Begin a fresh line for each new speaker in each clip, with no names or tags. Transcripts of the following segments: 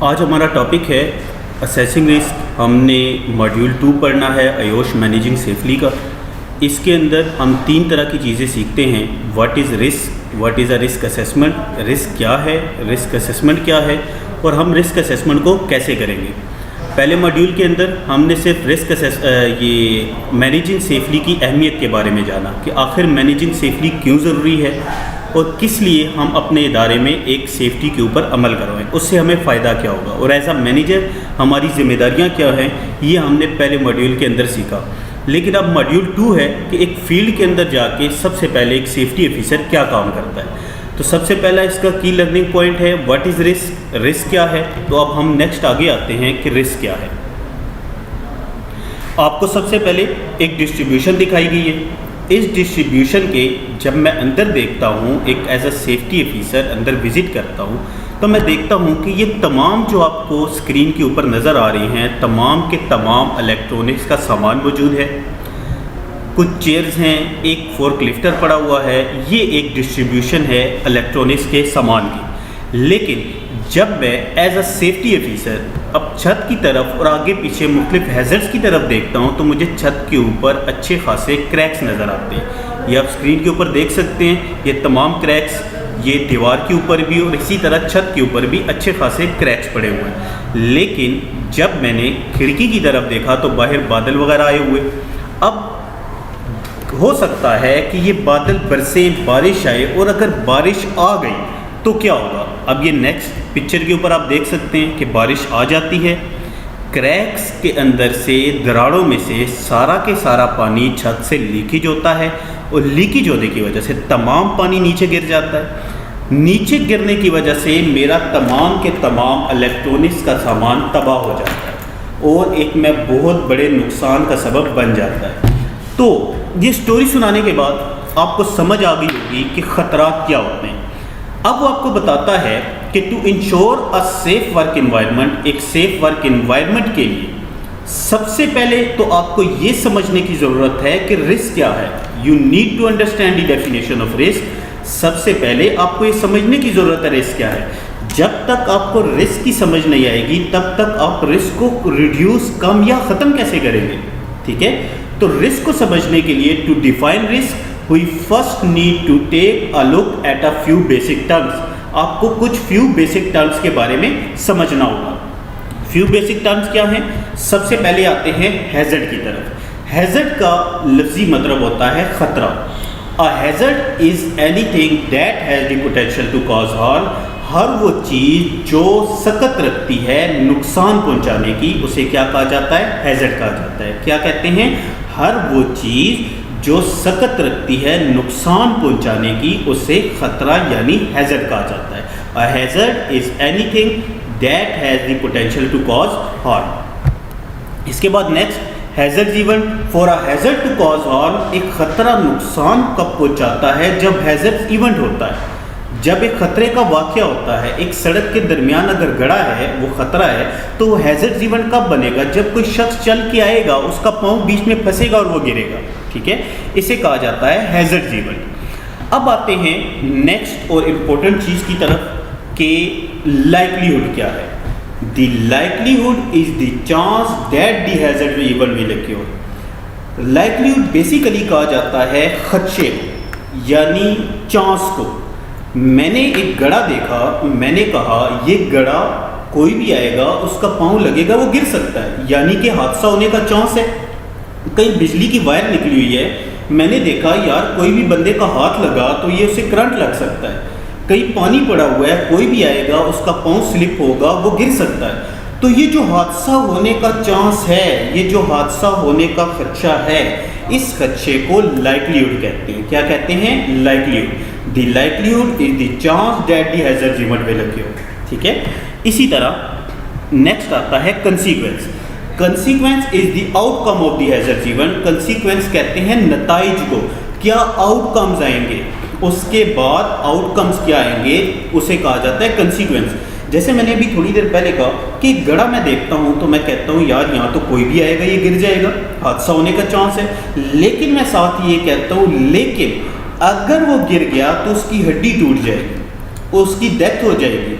آج ہمارا ٹاپک ہے اسیسنگ رسک. ہم نے ماڈیول 2 پڑھنا ہے ایوش مینیجنگ سیفلی کا. اس کے اندر ہم 3 طرح کی چیزیں سیکھتے ہیں. What is risk, what is a risk assessment, risk کیا ہے، رسک اسیسمنٹ کیا ہے، اور ہم رسک اسیسمنٹ کو کیسے کریں گے. پہلے ماڈیول کے اندر ہم نے صرف یہ مینیجنگ سیفلی کی اہمیت کے بارے میں جانا کہ آخر مینیجنگ سیفلی کیوں ضروری ہے اور کس لیے ہم اپنے ادارے میں ایک سیفٹی کے اوپر عمل کروائیں، اس سے ہمیں فائدہ کیا ہوگا، اور ایز اے مینیجر ہماری ذمہ داریاں کیا ہیں، یہ ہم نے پہلے ماڈیول کے اندر سیکھا. لیکن اب ماڈیول 2 ہے کہ ایک فیلڈ کے اندر جا کے سب سے پہلے ایک سیفٹی آفیسر کیا کام کرتا ہے. تو سب سے پہلا اس کا کی لرننگ پوائنٹ ہے واٹ از رسک، رسک کیا ہے. تو اب ہم نیکسٹ آگے آتے ہیں کہ رسک کیا ہے. آپ کو سب سے پہلے ایک ڈسٹریبیوشن دکھائی گئی ہے. اس ڈسٹریبیوشن کے جب میں اندر دیکھتا ہوں، ایک as a safety officer another visit کرتا ہوں، تو میں دیکھتا ہوں کہ یہ تمام جو آپ کو اسکرین کے اوپر نظر آ رہی ہیں تمام کے تمام الیکٹرونکس کا سامان موجود ہے. کچھ چیئرز ہیں، ایک فورک لفٹر پڑا ہوا ہے. یہ ایک ڈسٹریبیوشن ہے الیکٹرونکس کے سامان کی. لیکن جب میں ایز اے سیفٹی آفیسر اب چھت کی طرف اور آگے پیچھے مختلف ہیزرڈز کی طرف دیکھتا ہوں تو مجھے چھت کے اوپر اچھے خاصے کریکس نظر آتے ہیں. یہ آپ اسکرین کے اوپر دیکھ سکتے ہیں. یہ تمام کریکس یہ دیوار کے اوپر بھی اور اسی طرح چھت کے اوپر بھی اچھے خاصے کریکس پڑے ہوئے ہیں. لیکن جب میں نے کھڑکی کی طرف دیکھا تو باہر بادل وغیرہ آئے ہوئے. اب ہو سکتا ہے کہ یہ بادل برسے، بارش آئے، اور اگر بارش آ گئی تو کیا ہوگا. اب یہ نیکسٹ پکچر کے اوپر آپ دیکھ سکتے ہیں کہ بارش آ جاتی ہے، کریکس کے اندر سے دراڑوں میں سے سارا کے سارا پانی چھت سے لیکیج ہوتا ہے، اور لیکیج ہونے کی وجہ سے تمام پانی نیچے گر جاتا ہے. نیچے گرنے کی وجہ سے میرا تمام کے تمام الیکٹرونکس کا سامان تباہ ہو جاتا ہے اور ایک میں بہت بڑے نقصان کا سبب بن جاتا ہے. تو یہ سٹوری سنانے کے بعد آپ کو سمجھ آ گئی ہوگی کہ خطرات کیا ہوتے ہیں. اب وہ آپ کو بتاتا ہے کہ to ensure a safe work environment, ایک سیف ورک انوائرمنٹ کے لیے سب سے پہلے تو آپ کو یہ سمجھنے کی ضرورت ہے کہ رسک کیا ہے. You need to understand the definition of risk. سب سے پہلے آپ کو یہ سمجھنے کی ضرورت ہے رسک کیا ہے. جب تک آپ کو رسک کی سمجھ نہیں آئے گی تب تک آپ رسک کو ریڈیوس، کم یا ختم کیسے کریں گے. ٹھیک ہے، تو رسک کو سمجھنے کے لیے to define risk we first need to take a look at a few basic terms. آپ کو کچھ few basic terms کے بارے میں سمجھنا ہوگا. few basic terms کیا ہیں؟ سب سے پہلے آتے ہیں hazard کی طرف. hazard کا لفظی مطلب ہوتا ہے خطرہ. A hazard is anything that has the potential to cause harm. ہر وہ چیز جو سکت رکھتی ہے نقصان پہنچانے کی، اسے کیا کہا جاتا ہے؟ hazard کہا جاتا ہے. کیا کہتے ہیں؟ ہر وہ چیز جو سکت رکھتی ہے نقصان پہنچانے کی، اسے خطرہ یعنی ہیزرڈ کہا جاتا ہے. A hazard is anything that has the potential to cause harm. اس کے بعد next hazard event. For a hazard to cause harm، ایک خطرہ نقصان کب پہنچاتا ہے؟ جب hazard ایونٹ ہوتا ہے، جب ایک خطرے کا واقعہ ہوتا ہے. ایک سڑک کے درمیان اگر گڑھا ہے، وہ خطرہ ہے، تو وہ ہیزرڈ ایونٹ کب بنے گا؟ جب کوئی شخص چل کے آئے گا، اس کا پاؤں بیچ میں پھنسے گا اور وہ گرے گا. ٹھیک ہے، اسے کہا جاتا ہے ہیزرڈ ایونٹ. اب آتے ہیں نیکسٹ اور امپورٹنٹ چیز کی طرف کہ لائکلیہڈ کیا ہے. The likelihood is the chance that the hazard event will occur. Likelihood basically کہا جاتا ہے خدشے یعنی چانس کو. میں نے ایک گڑھا دیکھا، میں نے کہا یہ گڑھا کوئی بھی آئے گا اس کا پاؤں لگے گا، وہ گر سکتا ہے، یعنی کہ حادثہ ہونے کا چانس ہے. کہیں بجلی کی وائر نکلی ہوئی ہے، میں نے دیکھا یار کوئی بھی بندے کا ہاتھ لگا تو یہ اسے کرنٹ لگ سکتا ہے. کہیں پانی پڑا ہوا ہے، کوئی بھی آئے گا اس کا پاؤں سلپ ہوگا، وہ گر سکتا ہے. تو یہ جو حادثہ ہونے کا چانس ہے، یہ جو حادثہ ہونے کا خدشہ ہے، اس خدشے کو لائکلیہڈ کہتے ہیں. کیا کہتے ہیں؟ Likelihood. The likelihood is the chance that the hazard event will occur. ٹھیک ہے، اسی طرح نیکسٹ آتا ہے consequence. Consequence is the outcome of the hazard event. Consequence کہتے ہیں نتائج کو. کیا آؤٹ کمز آئیں گے، اس کے بعد آؤٹ کمز کیا آئیں گے، اسے کہا جاتا ہے کنسیکوینس. جیسے میں نے ابھی تھوڑی دیر پہلے کہا کہ گڑھا میں دیکھتا ہوں تو میں کہتا ہوں یار یہاں تو کوئی بھی آئے گا، یہ گر جائے گا، حادثہ ہونے کا چانس ہے. لیکن میں ساتھ یہ کہتا ہوں لیکن اگر وہ گر گیا تو اس کی ہڈی ٹوٹ جائے گی. اس کی ڈیتھ ہو جائے گی،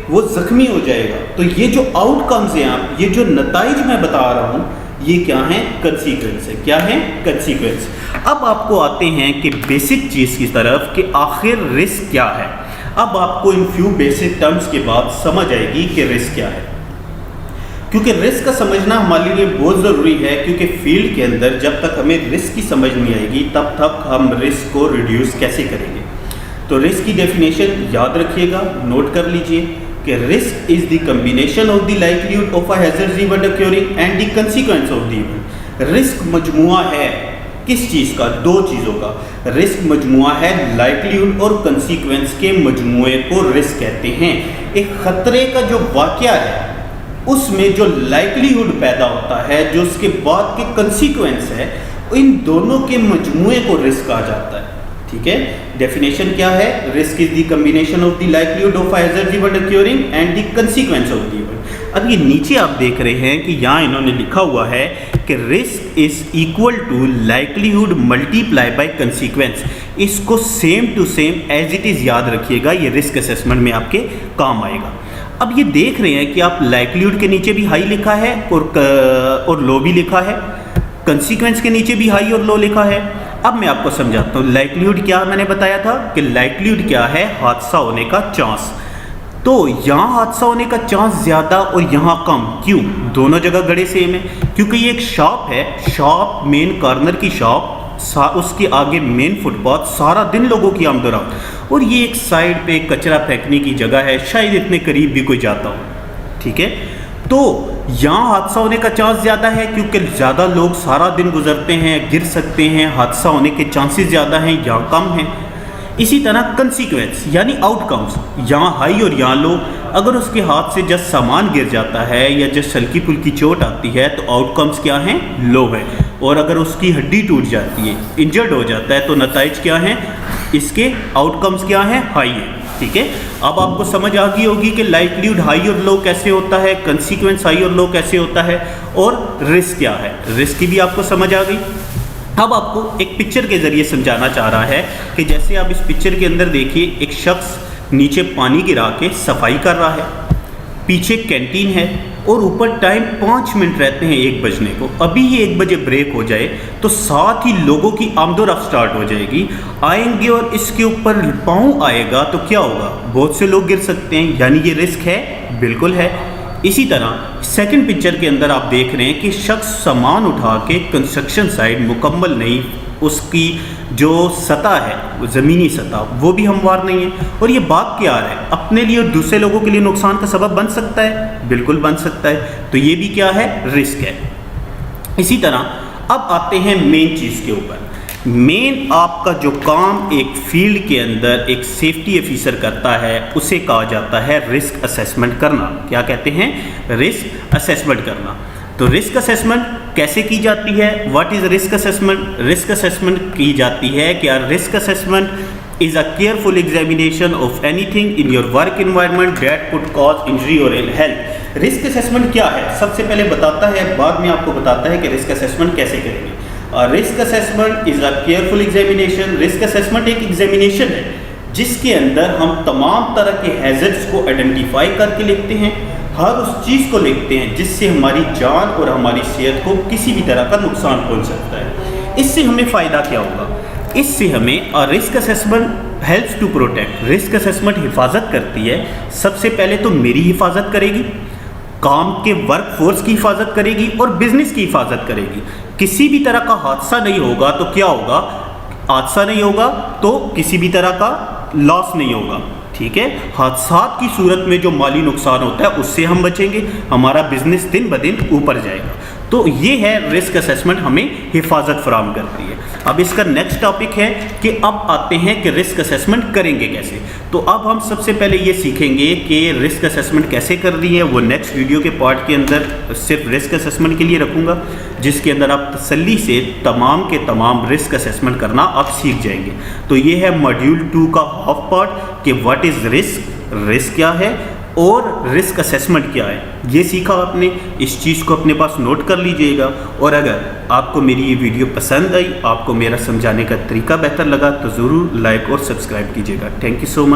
وہ زخمی ہو جائے گا، تو یہ جو آؤٹ کمز ہیں آپ، یہ جو نتائج میں بتا رہا ہوں، یہ کیا ہیں؟ کنسیکوینس ہے۔ کیا ہے؟ کنسیکوینس۔ اب آپ کو آتے ہیں کہ بیسک چیز کی طرف کہ آخر رسک کیا ہے۔ اب آپ کو ان فیو بیسک ٹرمز کے بعد سمجھ آئے گی کہ رسک کیا ہے، کیونکہ رسک کا سمجھنا ہمارے لیے بہت ضروری ہے، کیونکہ فیلڈ کے اندر جب تک ہمیں رسک کی سمجھ نہیں آئے گی تب تک ہم رسک کو ریڈیوس کیسے کریں گے۔ تو رسک کی ڈیفینیشن یاد رکھیے گا، نوٹ کر لیجئے کہ risk is the combination of the likelihood of a hazard event occurring and the consequence of the event. Risk مجموعہ ہے کس چیز کا؟ دو چیزوں کا۔ رسک مجموعہ ہے لائکلیہڈ اور کنسیکوینس کے مجموعے کو رسک کہتے ہیں۔ ایک خطرے کا جو واقعہ ہے اس میں جو لائکلیہڈ پیدا ہوتا ہے، جو اس کے بعد کے کنسیکوینس ہے، ان دونوں کے مجموعے کو رسک کہا جاتا ہے۔ ٹھیک ہے، ڈیفینیشن کیا ہے؟ Risk is the combination of the likelihood of a hazard event occurring and the consequence of the event. اب یہ نیچے آپ دیکھ رہے ہیں کہ یہاں انہوں نے لکھا ہوا ہے کہ risk is equal to likelihood multiply by consequence. اس کو same to same as it is یاد رکھیے گا، یہ رسک اسیسمنٹ میں آپ کے کام آئے گا۔ اب یہ دیکھ رہے ہیں کہ آپ لائکلیہڈ کے نیچے بھی ہائی لکھا ہے اور لو بھی لکھا ہے، کنسیکوینس کے نیچے بھی ہائی اور لو لکھا ہے۔ اب میں آپ کو سمجھاتا ہوں لائکلیہڈ کیا میں نے بتایا تھا کہ لائکلیہڈ کیا ہے؟ حادثہ ہونے کا چانس۔ تو یہاں حادثہ ہونے کا چانس زیادہ اور یہاں کم، کیوں؟ دونوں جگہ گڑے سیم ہے، کیونکہ یہ ایک شاپ ہے، شاپ مین کارنر کی شاپ، اس کے آگے مین فٹ پاتھ، سارا دن لوگوں کی آمد و رفت، اور یہ ایک سائڈ پہ کچرا پھینکنے کی جگہ ہے، شاید اتنے قریب بھی کوئی جاتا ہو۔ ٹھیک ہے، تو یہاں حادثہ ہونے کا چانس زیادہ ہے کیونکہ زیادہ لوگ سارا دن گزرتے ہیں، گر سکتے ہیں، حادثہ ہونے کے چانسز زیادہ ہیں، یہاں کم ہیں۔ اسی طرح کنسیکوینس یعنی آؤٹ کمز، یہاں ہائی اور یہاں لو۔ اگر اس کے ہاتھ سے جس سامان گر جاتا ہے یا جس ہلکی پھلکی چوٹ آتی ہے تو آؤٹ کمز کیا ہیں؟ لو ہے، اور اگر اس کی ہڈی ٹوٹ جاتی ہے، انجرڈ ہو جاتا ہے، تو نتائج کیا ہیں؟ اس کے آؤٹ کمز کیا ہیں؟ ہائی ہیں۔ ٹھیک ہے، اب آپ کو سمجھ آ گئی ہوگی کہ لائکلیہڈ ہائی اور لو کیسے ہوتا ہے، کنسیکوینس ہائی اور لو کیسے ہوتا ہے، اور رسک کیا ہے، رسک کی بھی آپ کو سمجھ آ گئی۔ اب آپ کو ایک پکچر کے ذریعے سمجھانا چاہ رہا ہے کہ جیسے آپ اس پکچر کے اندر دیکھیے، ایک شخص نیچے پانی گرا کے صفائی کر رہا ہے، پیچھے کینٹین ہے، اور اوپر ٹائم 5 منٹ رہتے ہیں 1 بجنے کو۔ ابھی یہ 1 بجے بریک ہو جائے تو ساتھ ہی لوگوں کی آمد و رفت سٹارٹ ہو جائے گی، آئیں گے، اور اس کے اوپر پاؤں آئے گا تو کیا ہوگا؟ بہت سے لوگ گر سکتے ہیں، یعنی یہ رسک ہے، بالکل ہے۔ اسی طرح سیکنڈ پکچر کے اندر آپ دیکھ رہے ہیں کہ شخص سامان اٹھا کے کنسٹرکشن سائٹ مکمل نہیں، اس کی جو سطح ہے زمینی سطح وہ بھی ہموار نہیں ہے، اور یہ بات کیا ہے؟ اپنے لیے اور دوسرے لوگوں کے لیے نقصان کا سبب بن سکتا ہے، بالکل بن سکتا ہے، تو یہ بھی کیا ہے؟ رسک ہے۔ اسی طرح اب آتے ہیں مین چیز کے اوپر۔ مین آپ کا جو کام ایک فیلڈ کے اندر ایک سیفٹی آفیسر کرتا ہے اسے کہا جاتا ہے رسک اسیسمنٹ کرنا۔ کیا کہتے ہیں؟ رسک اسیسمنٹ کرنا۔ تو رسک اسیسمنٹ کیسے کی جاتی ہے؟ What is risk assessment? Risk assessment کی جاتی ہے کہ risk assessment is a careful examination of any thing in your work environment that could cause injury اور ایل ہیلتھ۔ رسک اسیسمنٹ کیا ہے؟ سب سے پہلے بتاتا ہے، بعد میں آپ کو بتاتا ہے کہ رسک اسیسمنٹ کیسے کریں گے۔ رسک اسیسمنٹ از اے کیئرفل ایگزامینیشن۔ رسک اسیسمنٹ ایک ایگزامینیشن ہے جس کے اندر ہم تمام طرح کے ہیزرڈس کو آئیڈینٹیفائی کر کے لکھتے ہیں، ہر اس چیز کو لکھتے ہیں جس سے ہماری جان اور ہماری صحت کو کسی بھی طرح کا نقصان پہنچ سکتا ہے۔ اس سے ہمیں فائدہ کیا ہوگا؟ اس سے ہمیں risk assessment helps to protect. Risk assessment حفاظت کرتی ہے، سب سے پہلے تو میری حفاظت کرے گی، کام کے ورک فورس کی حفاظت کرے گی، اور بزنس کی حفاظت کرے گی۔ کسی بھی طرح کا حادثہ نہیں ہوگا تو کیا ہوگا؟ حادثہ نہیں ہوگا تو کسی بھی طرح کا لاس نہیں ہوگا۔ ٹھیک ہے، حادثات کی صورت میں جو مالی نقصان ہوتا ہے اس سے ہم بچیں گے، ہمارا بزنس دن بدن اوپر جائے گا۔ تو یہ ہے رسک اسیسمنٹ ہمیں حفاظت فراہم کرتی ہے۔ اب اس کا نیکسٹ ٹاپک ہے کہ اب آتے ہیں کہ رسک اسیسمنٹ کریں گے کیسے۔ تو اب ہم سب سے پہلے یہ سیکھیں گے کہ رسک اسیسمنٹ کیسے کر رہی ہے، وہ نیکسٹ ویڈیو کے پارٹ کے اندر صرف رسک اسیسمنٹ کے لیے رکھوں گا، جس کے اندر آپ تسلی سے تمام کے تمام رسک اسیسمنٹ کرنا آپ سیکھ جائیں گے۔ تو یہ ہے ماڈیول 2 کا ہاف پارٹ کہ واٹ از رسک، رسک کیا ہے اور رسک اسیسمنٹ کیا ہے، یہ سیکھا آپ نے۔ اس چیز کو اپنے پاس نوٹ کر لیجئے گا، اور اگر آپ کو میری یہ ویڈیو پسند آئی، آپ کو میرا سمجھانے کا طریقہ بہتر لگا تو ضرور لائک اور سبسکرائب کیجئے گا۔ Thank you so much.